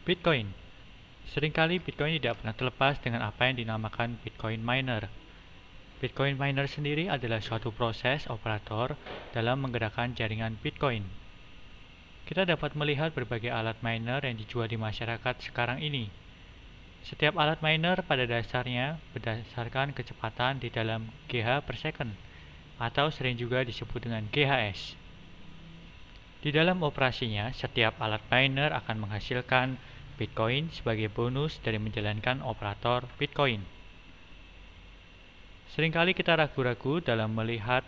Bitcoin. Seringkali Bitcoin tidak pernah terlepas dengan apa yang dinamakan Bitcoin miner. Bitcoin miner sendiri adalah suatu proses operator dalam menggerakkan jaringan Bitcoin. Kita dapat melihat berbagai alat miner yang dijual di masyarakat sekarang ini. Setiap alat miner pada dasarnya berdasarkan kecepatan di dalam GH per second, atau sering juga disebut dengan GHS. Di dalam operasinya, setiap alat miner akan menghasilkan Bitcoin sebagai bonus dari menjalankan operator Bitcoin. Seringkali kita ragu-ragu dalam melihat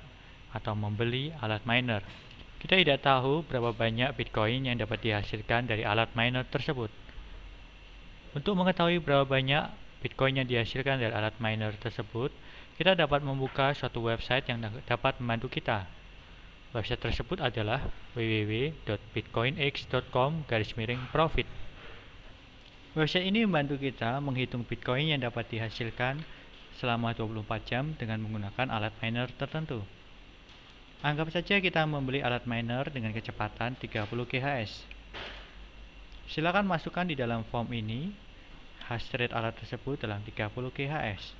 atau membeli alat miner. Kita tidak tahu berapa banyak Bitcoin yang dapat dihasilkan dari alat miner tersebut. Untuk mengetahui berapa banyak Bitcoin yang dihasilkan dari alat miner tersebut, kita dapat membuka suatu website yang dapat membantu kita. Website tersebut adalah www.bitcoinx.com/profit. Website ini membantu kita menghitung Bitcoin yang dapat dihasilkan selama 24 jam dengan menggunakan alat miner tertentu. Anggap saja kita membeli alat miner dengan kecepatan 30 GHz. Silakan masukkan di dalam form ini hash rate alat tersebut dalam 30 GHz.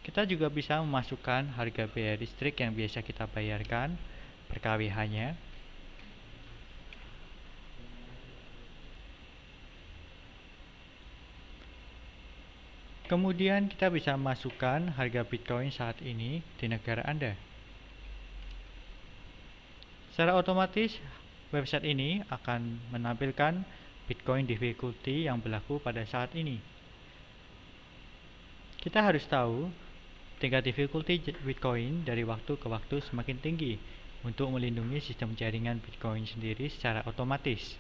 Kita juga bisa memasukkan harga biaya listrik yang biasa kita bayarkan per kWh-nya. Kemudian kita bisa masukkan harga Bitcoin saat ini di negara Anda. Secara otomatis, website ini akan menampilkan Bitcoin difficulty yang berlaku pada saat ini. Kita harus tahu, tingkat difficulty Bitcoin dari waktu ke waktu semakin tinggi untuk melindungi sistem jaringan Bitcoin sendiri secara otomatis.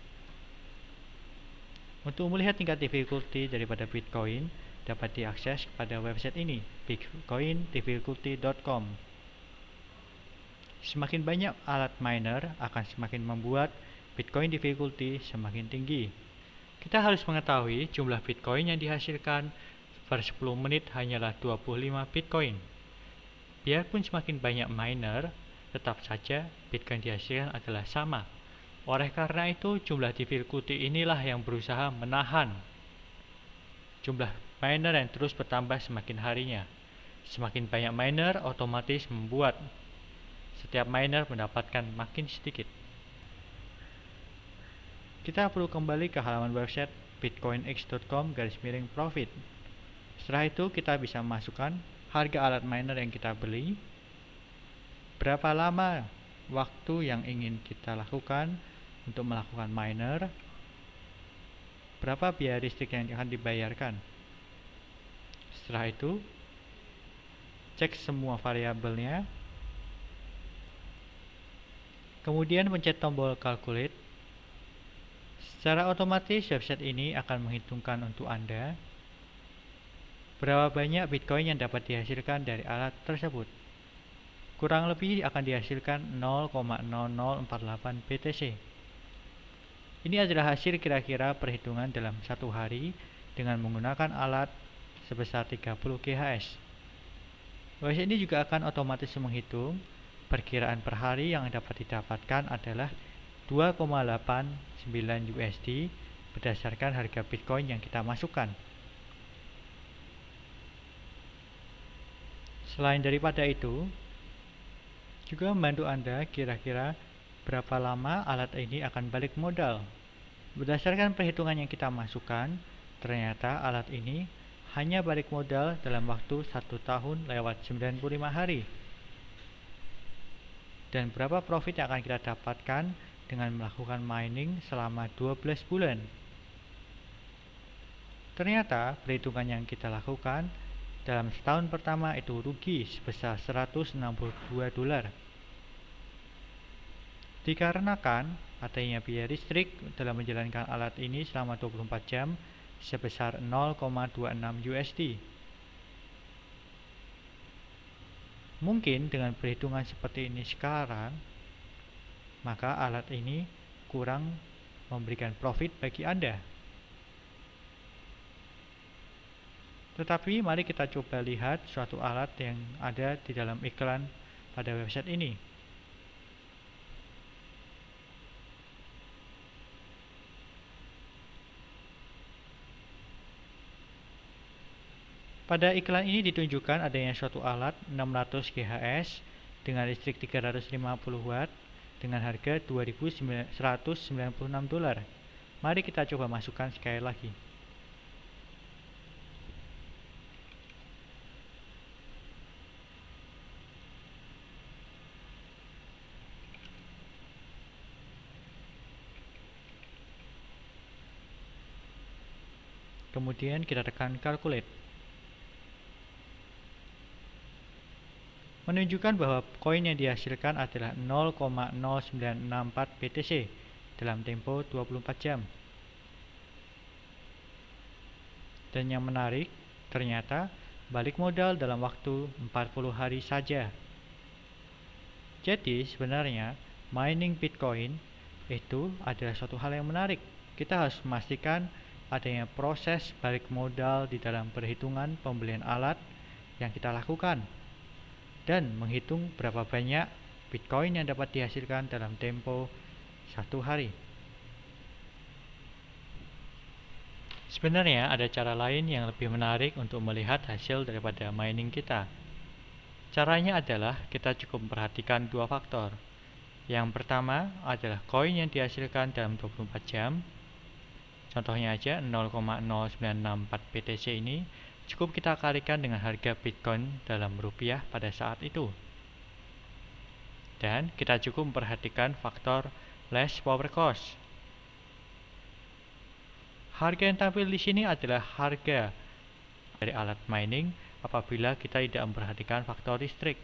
Untuk melihat tingkat difficulty daripada Bitcoin, dapat diakses pada website ini, bitcoindifficulty.com. Semakin banyak alat miner akan semakin membuat Bitcoin difficulty semakin tinggi. Kita harus mengetahui jumlah Bitcoin yang dihasilkan per 10 menit hanyalah 25 Bitcoin. Biarpun semakin banyak miner, tetap saja Bitcoin dihasilkan adalah sama. Oleh karena itu, jumlah difficulty inilah yang berusaha menahan jumlah miner yang terus bertambah semakin harinya. Semakin banyak miner otomatis membuat setiap miner mendapatkan makin sedikit. Kita perlu kembali ke halaman website bitcoinx.com/profit. Setelah itu kita bisa masukkan harga alat miner yang kita beli, berapa lama waktu yang ingin kita lakukan untuk melakukan miner, berapa biaya listrik yang akan dibayarkan. Setelah itu, cek semua variabelnya, kemudian pencet tombol calculate. Secara otomatis website ini akan menghitungkan untuk Anda berapa banyak Bitcoin yang dapat dihasilkan dari alat tersebut. Kurang lebih akan dihasilkan 0,0048 BTC. Ini adalah hasil kira-kira perhitungan dalam satu hari dengan menggunakan alat sebesar 30 GHz. Website ini juga akan otomatis menghitung perkiraan per hari yang dapat didapatkan adalah 2,89 USD berdasarkan harga Bitcoin yang kita masukkan. Selain daripada itu, juga membantu Anda kira-kira berapa lama alat ini akan balik modal. Berdasarkan perhitungan yang kita masukkan, ternyata alat ini hanya balik modal dalam waktu 1 tahun lewat 95 hari. Dan berapa profit yang akan kita dapatkan dengan melakukan mining selama 12 bulan. Ternyata perhitungan yang kita lakukan dalam setahun pertama itu rugi sebesar $162. Dikarenakan adanya biaya listrik dalam menjalankan alat ini selama 24 jam sebesar 0,26 USD. Mungkin dengan perhitungan seperti ini sekarang, maka alat ini kurang memberikan profit bagi Anda. Tetapi mari kita coba lihat suatu alat yang ada di dalam iklan pada website ini. Pada iklan ini ditunjukkan adanya suatu alat 600 GHz dengan listrik 350 Watt dengan harga $2.196. Mari kita coba masukkan sekali lagi. Kemudian kita tekan calculate. Menunjukkan bahwa koin yang dihasilkan adalah 0,0964 BTC dalam tempo 24 jam. Dan yang menarik, ternyata balik modal dalam waktu 40 hari saja. Jadi sebenarnya mining Bitcoin itu adalah suatu hal yang menarik. Kita harus memastikan adanya proses balik modal di dalam perhitungan pembelian alat yang kita lakukan dan menghitung berapa banyak Bitcoin yang dapat dihasilkan dalam tempo 1 hari. Sebenarnya ada cara lain yang lebih menarik untuk melihat hasil daripada mining kita. Caranya adalah kita cukup memperhatikan dua faktor. Yang pertama adalah koin yang dihasilkan dalam 24 jam. Contohnya aja 0,0964 BTC ini cukup kita kalikan dengan harga Bitcoin dalam rupiah pada saat itu. Dan kita cukup memperhatikan faktor less power cost. Harga yang tampil di sini adalah harga dari alat mining apabila kita tidak memperhatikan faktor listrik.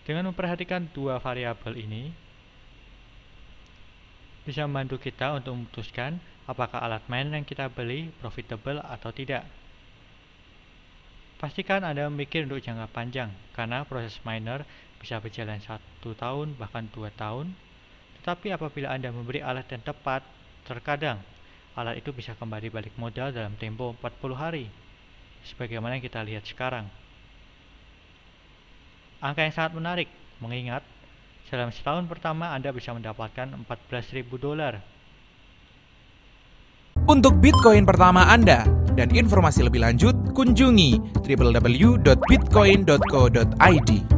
Dengan memperhatikan dua variabel ini, bisa membantu kita untuk memutuskan apakah alat miner yang kita beli profitable atau tidak. Pastikan Anda memikir untuk jangka panjang, karena proses miner bisa berjalan 1 tahun bahkan 2 tahun. Tetapi apabila Anda memberi alat yang tepat, terkadang alat itu bisa kembali balik modal dalam tempo 40 hari, sebagaimana yang kita lihat sekarang. Angka yang sangat menarik, mengingat dalam setahun pertama Anda bisa mendapatkan $14.000. Untuk Bitcoin pertama Anda dan informasi lebih lanjut, kunjungi www.bitcoin.co.id.